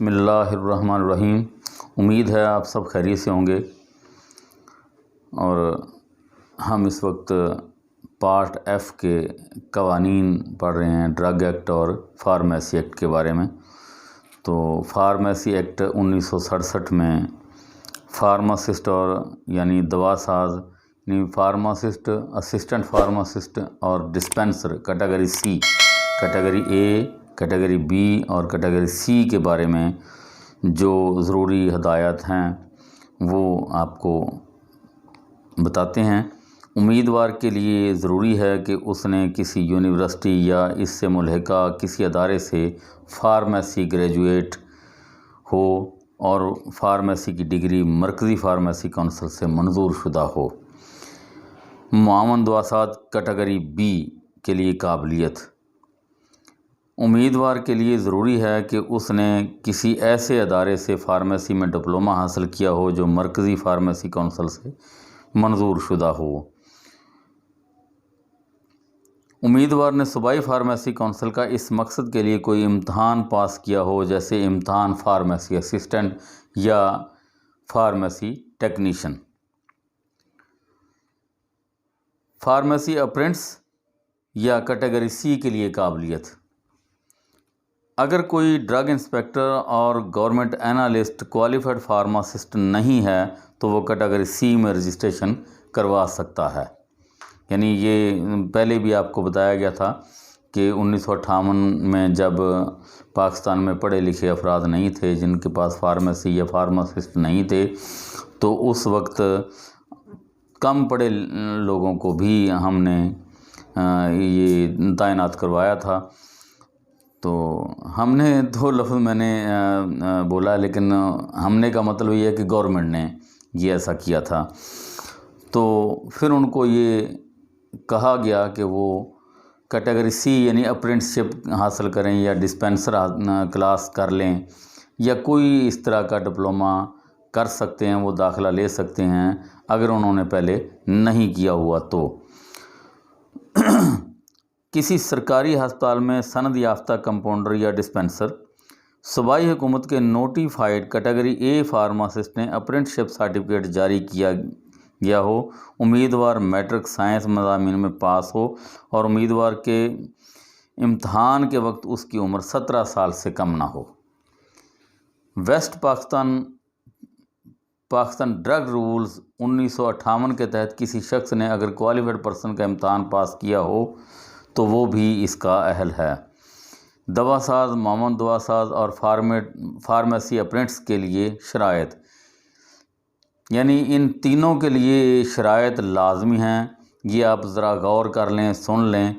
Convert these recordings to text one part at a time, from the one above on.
بسم اللہ الرحمن الرحیم۔ امید ہے آپ سب خیریت سے ہوں گے، اور ہم اس وقت پارٹ ایف کے قوانین پڑھ رہے ہیں، ڈرگ ایکٹ اور فارمیسی ایکٹ کے بارے میں۔ تو فارمیسی ایکٹ 1967 میں فارماسسٹ اور یعنی دوا ساز یعنی فارماسسٹ، اسسٹنٹ فارماسسٹ اور dispenser category C, category A, category B اور کیٹیگری سی کے بارے میں جو ضروری ہدایات ہیں وہ آپ کو بتاتے ہیں۔ امیدوار کے لیے ضروری ہے کہ اس نے کسی یونیورسٹی یا اس سے ملحقہ کسی ادارے سے فارمیسی گریجویٹ ہو اور فارمیسی کی ڈگری مرکزی فارمیسی کونسل سے منظور شدہ ہو۔ معاون دواساز کیٹیگری بی کے لیے قابلیت: امیدوار کے لیے ضروری ہے کہ اس نے کسی ایسے ادارے سے فارمیسی میں ڈپلومہ حاصل کیا ہو جو مرکزی فارمیسی کونسل سے منظور شدہ ہو۔ امیدوار نے صوبائی فارمیسی کونسل کا اس مقصد کے لیے کوئی امتحان پاس کیا ہو، جیسے امتحان فارمیسی اسسٹنٹ یا فارمیسی ٹیکنیشین۔ فارمیسی اپرینٹس یا کیٹیگری سی کے لیے قابلیت: اگر کوئی ڈرگ انسپیکٹر اور گورنمنٹ اینالسٹ کوالیفائڈ فارماسسٹ نہیں ہے تو وہ کیٹیگری سی میں رجسٹریشن کروا سکتا ہے۔ یعنی یہ پہلے بھی آپ کو بتایا گیا تھا کہ 1958 میں جب پاکستان میں پڑھے لکھے افراد نہیں تھے، جن کے پاس فارمیسی یا فارماسسٹ نہیں تھے، تو اس وقت کم پڑھے لوگوں کو بھی ہم نے یہ تعینات کروایا تھا۔ تو ہم نے دو لفظ میں نے بولا، لیکن ہم نے کا مطلب یہ ہے کہ گورنمنٹ نے یہ ایسا کیا تھا۔ تو پھر ان کو یہ کہا گیا کہ وہ کیٹیگری سی یعنی اپرینٹسشپ حاصل کریں یا ڈسپینسر کلاس کر لیں یا کوئی اس طرح کا ڈپلومہ کر سکتے ہیں، وہ داخلہ لے سکتے ہیں اگر انہوں نے پہلے نہیں کیا ہوا تو۔ کسی سرکاری ہسپتال میں سند یافتہ کمپاؤنڈر یا ڈسپینسر صوبائی حکومت کے نوٹیفائڈ کیٹیگری اے فارماسسٹ نے اپرینٹشپ سرٹیفکیٹ جاری کیا گیا ہو، امیدوار میٹرک سائنس مضامین میں پاس ہو اور امیدوار کے امتحان کے وقت اس کی عمر 17 سال سے کم نہ ہو۔ ویسٹ پاکستان ڈرگ رولز 1958 کے تحت کسی شخص نے اگر کوالیفائڈ پرسن کا امتحان پاس کیا ہو تو وہ بھی اس کا اہل ہے۔ دوا ساز، معاون دوا ساز اور فارمیسی اپرینٹس کے لیے شرائط: یعنی ان تینوں کے لیے شرائط لازمی ہیں۔ یہ آپ ذرا غور کر لیں، سن لیں،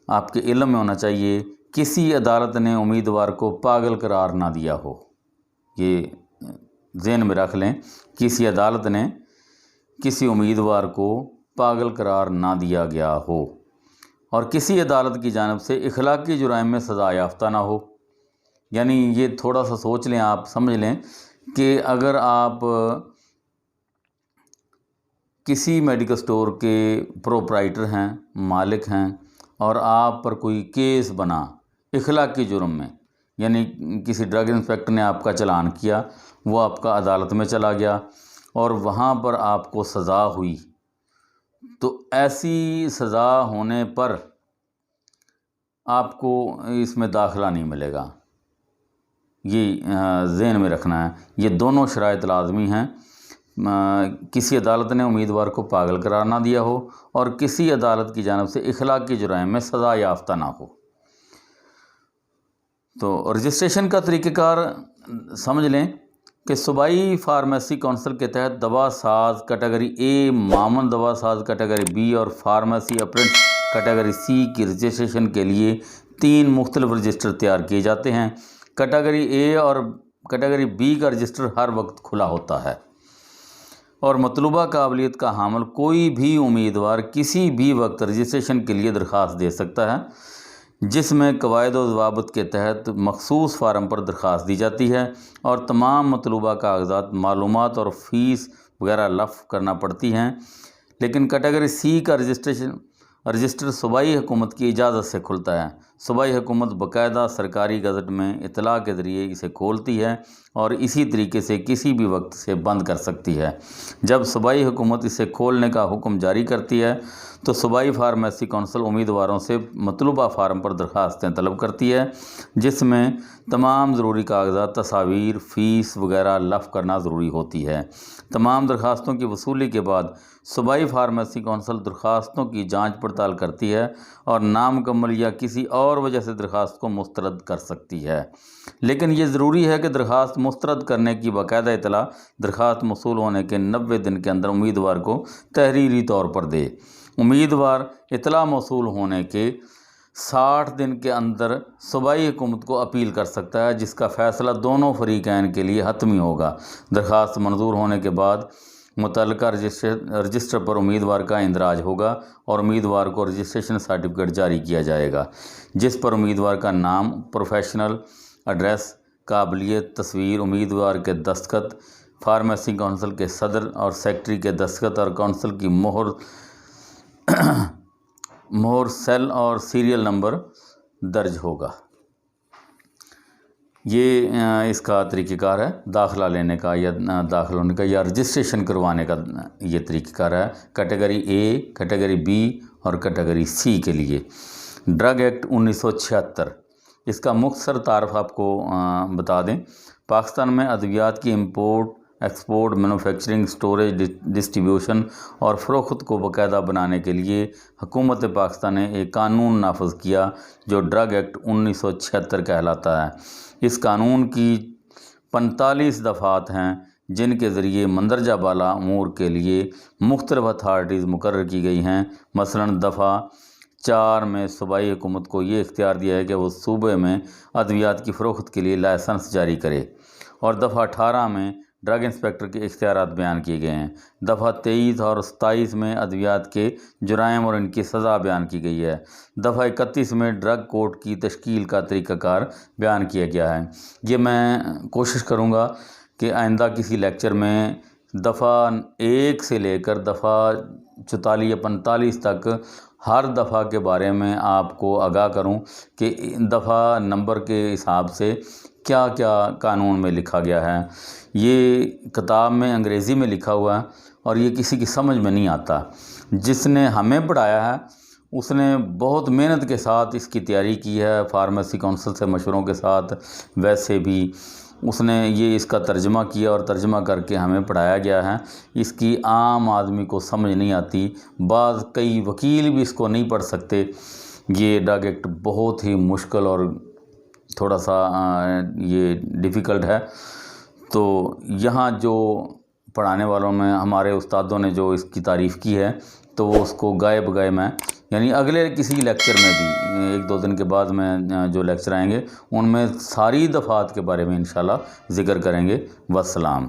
آپ کے علم میں ہونا چاہیے۔ کسی عدالت نے امیدوار کو پاگل قرار نہ دیا ہو، یہ ذہن میں رکھ لیں۔ کسی عدالت نے کسی امیدوار کو پاگل قرار نہ دیا گیا ہو، اور کسی عدالت کی جانب سے اخلاقی جرائم میں سزا یافتہ نہ ہو۔ یعنی یہ تھوڑا سا سوچ لیں، آپ سمجھ لیں کہ اگر آپ کسی میڈیکل سٹور کے پروپرائٹر ہیں، مالک ہیں، اور آپ پر کوئی کیس بنا اخلاقی جرم میں، یعنی کسی ڈرگ انسپیکٹر نے آپ کا چلان کیا، وہ آپ کا عدالت میں چلا گیا اور وہاں پر آپ کو سزا ہوئی، تو ایسی سزا ہونے پر آپ کو اس میں داخلہ نہیں ملے گا۔ یہ ذہن میں رکھنا ہے، یہ دونوں شرائط لازمی ہیں۔ کسی عدالت نے امیدوار کو پاگل قرار نہ دیا ہو اور کسی عدالت کی جانب سے اخلاقی جرائم میں سزا یافتہ نہ ہو۔ تو رجسٹریشن کا طریقہ کار سمجھ لیں کہ صوبائی فارمیسی کونسل کے تحت دوا ساز کیٹیگری اے، معاون دوا ساز کیٹیگری بی اور فارمیسی اپرینٹس کیٹیگری سی کی رجسٹریشن کے لیے 3 مختلف رجسٹر تیار کیے جاتے ہیں۔ کیٹیگری اے اور کیٹیگری بی کا رجسٹر ہر وقت کھلا ہوتا ہے، اور مطلوبہ قابلیت کا حامل کوئی بھی امیدوار کسی بھی وقت رجسٹریشن کے لیے درخواست دے سکتا ہے، جس میں قواعد و ضوابط کے تحت مخصوص فارم پر درخواست دی جاتی ہے اور تمام مطلوبہ کاغذات، معلومات اور فیس وغیرہ لفظ کرنا پڑتی ہیں۔ لیکن کیٹیگری سی کا رجسٹر صوبائی حکومت کی اجازت سے کھلتا ہے۔ صوبائی حکومت باقاعدہ سرکاری گزٹ میں اطلاع کے ذریعے اسے کھولتی ہے اور اسی طریقے سے کسی بھی وقت سے بند کر سکتی ہے۔ جب صوبائی حکومت اسے کھولنے کا حکم جاری کرتی ہے تو صوبائی فارمیسی کونسل امیدواروں سے مطلوبہ فارم پر درخواستیں طلب کرتی ہے، جس میں تمام ضروری کاغذات، تصاویر، فیس وغیرہ لفظ کرنا ضروری ہوتی ہے۔ تمام درخواستوں کی وصولی کے بعد صوبائی فارمیسی کونسل درخواستوں کی جانچ پڑتال کرتی ہے اور نامکمل یا کسی اور وجہ سے درخواست کو مسترد کر سکتی ہے، لیکن یہ ضروری ہے کہ درخواست مسترد کرنے کی باقاعدہ اطلاع درخواست موصول ہونے کے 90 دن کے اندر امیدوار کو تحریری طور پر دے۔ امیدوار اطلاع موصول ہونے کے 60 دن کے اندر صوبائی حکومت کو اپیل کر سکتا ہے، جس کا فیصلہ دونوں فریقین کے لیے حتمی ہوگا۔ درخواست منظور ہونے کے بعد متعلقہ رجسٹر پر امیدوار کا اندراج ہوگا اور امیدوار کو رجسٹریشن سرٹیفکیٹ جاری کیا جائے گا، جس پر امیدوار کا نام، پروفیشنل ایڈریس، قابلیت، تصویر، امیدوار کے دستخط، فارمیسی کونسل کے صدر اور سیکرٹری کے دستخط اور کونسل کی مہر، سیل اور سیریل نمبر درج ہوگا۔ یہ اس کا طریقہ کار ہے داخلہ لینے کا یا داخل ہونے کا یا رجسٹریشن کروانے کا۔ یہ طریقہ کار ہے کیٹیگری اے، کیٹیگری بی اور کیٹیگری سی کے لیے۔ ڈرگ ایکٹ 1976، اس کا مختصر تعارف آپ کو بتا دیں۔ پاکستان میں ادویات کی import, export, manufacturing, storage, distribution اور فروخت کو باقاعدہ بنانے کے لیے حکومت پاکستان نے ایک قانون نافذ کیا جو ڈرگ ایکٹ 1976 کہلاتا ہے۔ اس قانون کی 45 دفعات ہیں، جن کے ذریعے مندرجہ بالا امور کے لیے مختلف اتھارٹیز مقرر کی گئی ہیں۔ مثلاً دفعہ 4 میں صوبائی حکومت کو یہ اختیار دیا ہے کہ وہ صوبے میں ادویات کی فروخت کے لیے لائسنس جاری کرے، اور دفعہ 18 میں ڈرگ انسپیکٹر کے اختیارات بیان کیے گئے ہیں۔ دفعہ 23 اور 27 میں ادویات کے جرائم اور ان کی سزا بیان کی گئی ہے۔ دفعہ 31 میں ڈرگ کورٹ کی تشکیل کا طریقہ کار بیان کیا گیا ہے۔ یہ میں کوشش کروں گا کہ آئندہ کسی لیکچر میں دفعہ 1 سے لے کر دفعہ 44 یا 45 تک ہر دفعہ کے بارے میں آپ کو آگاہ کروں کہ دفعہ نمبر کے حساب سے کیا کیا قانون میں لکھا گیا ہے۔ یہ کتاب میں انگریزی میں لکھا ہوا ہے اور یہ کسی کی سمجھ میں نہیں آتا۔ جس نے ہمیں پڑھایا ہے اس نے بہت محنت کے ساتھ اس کی تیاری کی ہے، فارمیسی کونسل سے مشوروں کے ساتھ۔ ویسے بھی اس نے اس کا ترجمہ کیا اور ترجمہ کر کے ہمیں پڑھایا گیا ہے۔ اس کی عام آدمی کو سمجھ نہیں آتی، کئی وکیل بھی اس کو نہیں پڑھ سکتے۔ یہ ڈرگ ایکٹ بہت ہی مشکل اور تھوڑا سا یہ ڈیفیکلٹ ہے۔ تو یہاں جو پڑھانے والوں میں ہمارے استادوں نے جو اس کی تعریف کی ہے تو وہ اس کو گائے بگائے میں یعنی اگلے کسی لیکچر میں بھی 1-2 دن کے بعد میں جو لیکچر آئیں گے ان میں ساری دفعات کے بارے میں انشاءاللہ ذکر کریں گے۔ والسلام۔